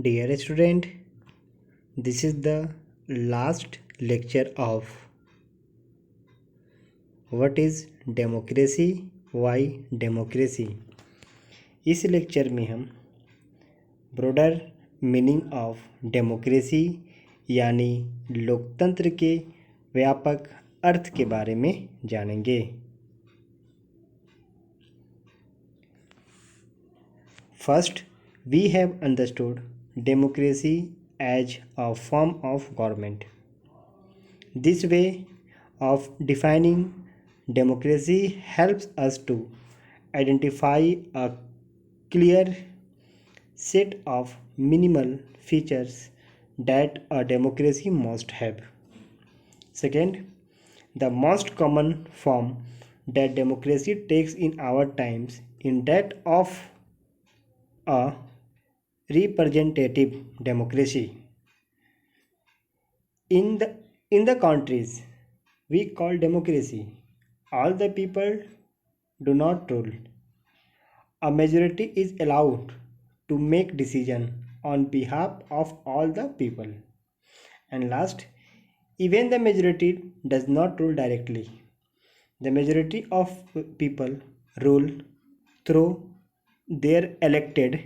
Dear student, this is the last lecture of what is democracy, why democracy। इस lecture में हम broader meaning of democracy यानी लोकतंत्र के व्यापक अर्थ के बारे में जानेंगे। First, we have understood democracy as a form of government. This way of defining democracy helps us to identify a clear set of minimal features that a democracy must have. Second, the most common form that democracy takes in our times is that of a representative democracy. In the countries we call democracy, all the people do not rule. A majority is allowed to make decision on behalf of all the people. And last, even the majority does not rule directly. The majority of people rule through their elected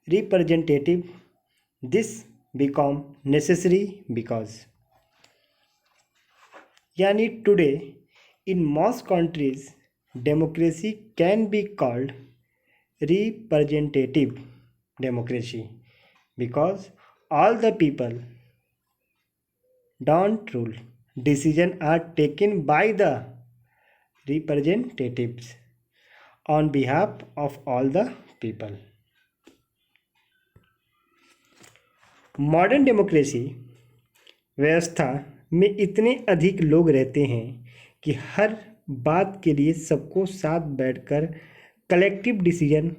representative. This become necessary because yani today in most countries democracy can be called representative democracy because all the people don't rule. Decisions are taken by the representatives on behalf of all the people. Modern democracy व्यवस्था में इतने अधिक लोग रहते हैं कि हर बात के लिए सबको साथ बैठकर कलेक्टिव डिसीजन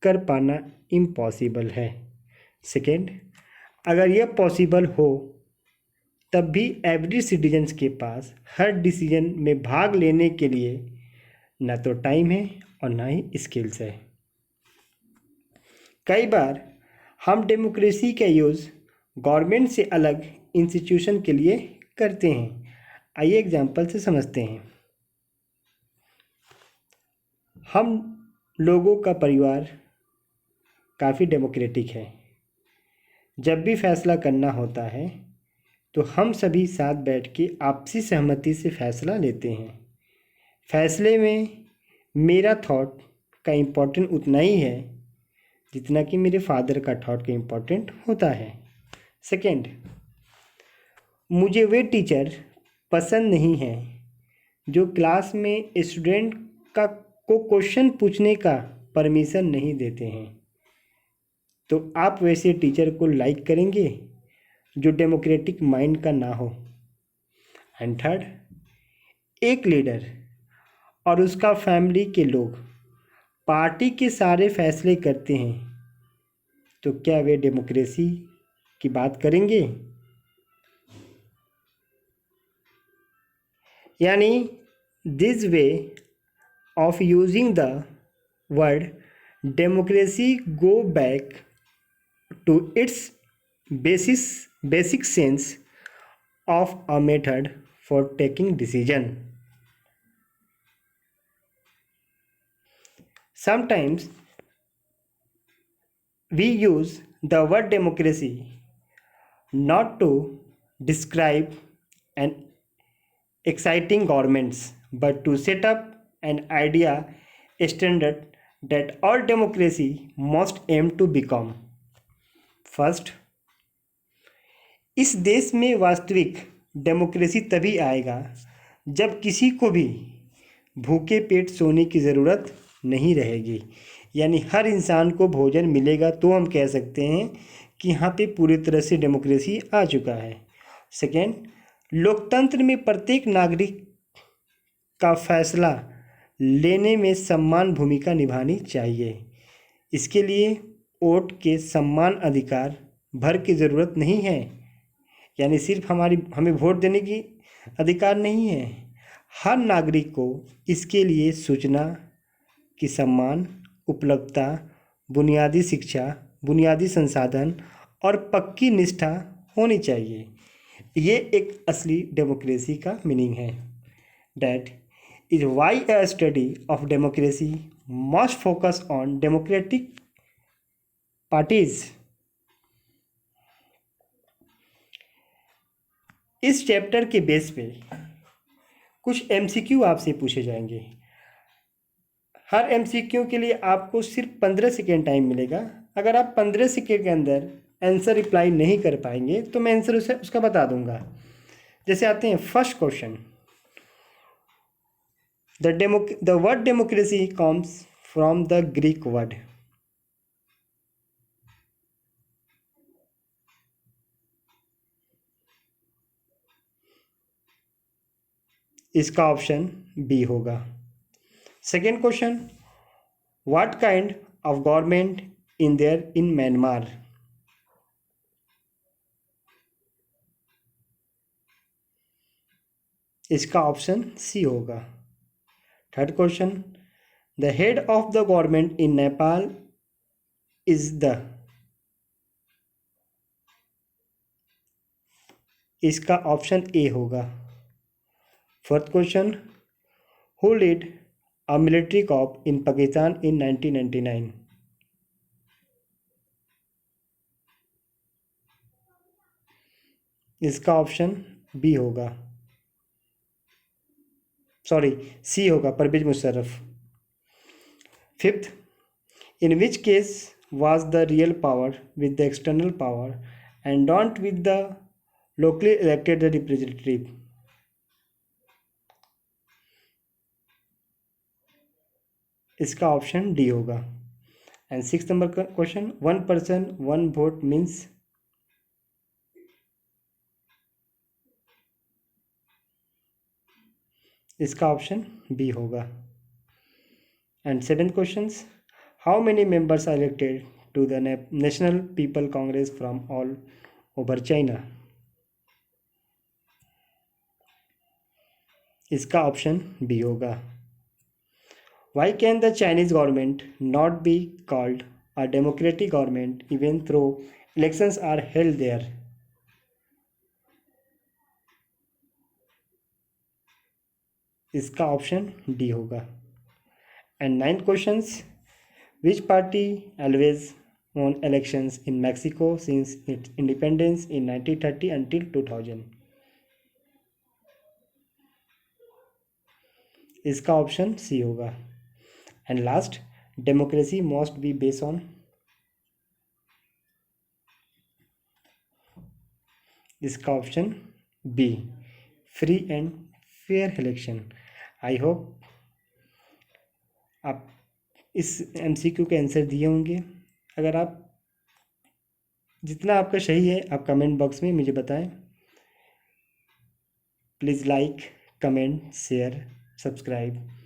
कर पाना इम्पॉसिबल है। सेकेंड, अगर यह पॉसिबल हो तब भी एवरेज सिटीजन्स के पास हर डिसीजन में भाग लेने के लिए ना तो टाइम है और ना ही स्किल्स है। कई बार हम डेमोक्रेसी का यूज़ गवर्नमेंट से अलग इंस्टीट्यूशन के लिए करते हैं। आइए एग्जांपल से समझते हैं। हम लोगों का परिवार काफ़ी डेमोक्रेटिक है। जब भी फैसला करना होता है तो हम सभी साथ बैठ के आपसी सहमति से फैसला लेते हैं। फैसले में मेरा थॉट का इम्पोर्टेंट उतना ही है जितना कि मेरे फादर का थॉट का इम्पोर्टेंट होता है। सेकेंड, मुझे वे टीचर पसंद नहीं है जो क्लास में स्टूडेंट को क्वेश्चन पूछने का परमिशन नहीं देते हैं। तो आप वैसे टीचर को लाइक करेंगे जो डेमोक्रेटिक माइंड का ना हो। एंड थर्ड, एक लीडर और उसका फैमिली के लोग पार्टी के सारे फैसले करते हैं तो क्या वे डेमोक्रेसी की बात करेंगे? यानी this way of using the word democracy go back to its basic sense of a method for taking decision. Sometimes we use the word democracy not to describe an exciting governments but to set up an idea standard that all democracy must aim to become. First, इस देश में वास्तविक democracy तभी आएगा जब किसी को भी भूखे पेट सोने की ज़रूरत नहीं रहेगी। यानी हर इंसान को भोजन मिलेगा तो हम कह सकते हैं कि यहाँ पे पूरी तरह से डेमोक्रेसी आ चुका है। सेकेंड, लोकतंत्र में प्रत्येक नागरिक का फैसला लेने में समान भूमिका निभानी चाहिए। इसके लिए वोट के समान अधिकार भर की ज़रूरत नहीं है। यानी सिर्फ हमें वोट देने की अधिकार नहीं है। हर नागरिक को इसके लिए सूचना की समान उपलब्धता, बुनियादी शिक्षा, बुनियादी संसाधन और पक्की निष्ठा होनी चाहिए। ये एक असली डेमोक्रेसी का मीनिंग है। That is why a study of democracy must focus on democratic parties। इस चैप्टर के बेस पे कुछ एमसीक्यू आपसे पूछे जाएंगे। हर एमसीक्यू के लिए आपको सिर्फ 15 सेकेंड टाइम मिलेगा। अगर आप 15 सेकेंड के अंदर आंसर रिप्लाई नहीं कर पाएंगे तो मैं आंसर उसका बता दूंगा। जैसे आते हैं first question, the word democracy comes from the Greek word। इसका ऑप्शन बी होगा। Second question, what kind of government in there in Myanmar. इसका ऑप्शन सी होगा। Third question, the head of the government in Nepal is the. इसका option A होगा। Fourth question, who lead a military coup in Pakistan in 1999। इसका option B होगा, sorry C होगा, Pervez Musharraf. Fifth, in which case was the real power with the external power and not with the locally elected representative। इसका option D होगा। And six number का question, one person one vote means. इसका option B होगा। And seventh question, how many members are elected to the national people congress from all over China. इसका option B होगा। Why can the Chinese government not be called a democratic government even though elections are held there? इसका option D होगा। And ninth questions, which party always won elections in Mexico since its independence in 1930 until 2000? इसका option C होगा। And last, democracy must be based on. इसका option B, free and fair election. I hope आप इस MCQ के answer दिए होंगे। अगर आप जितना आपका सही है आप कमेंट बॉक्स में मुझे बताएं। Please like, comment, share, subscribe.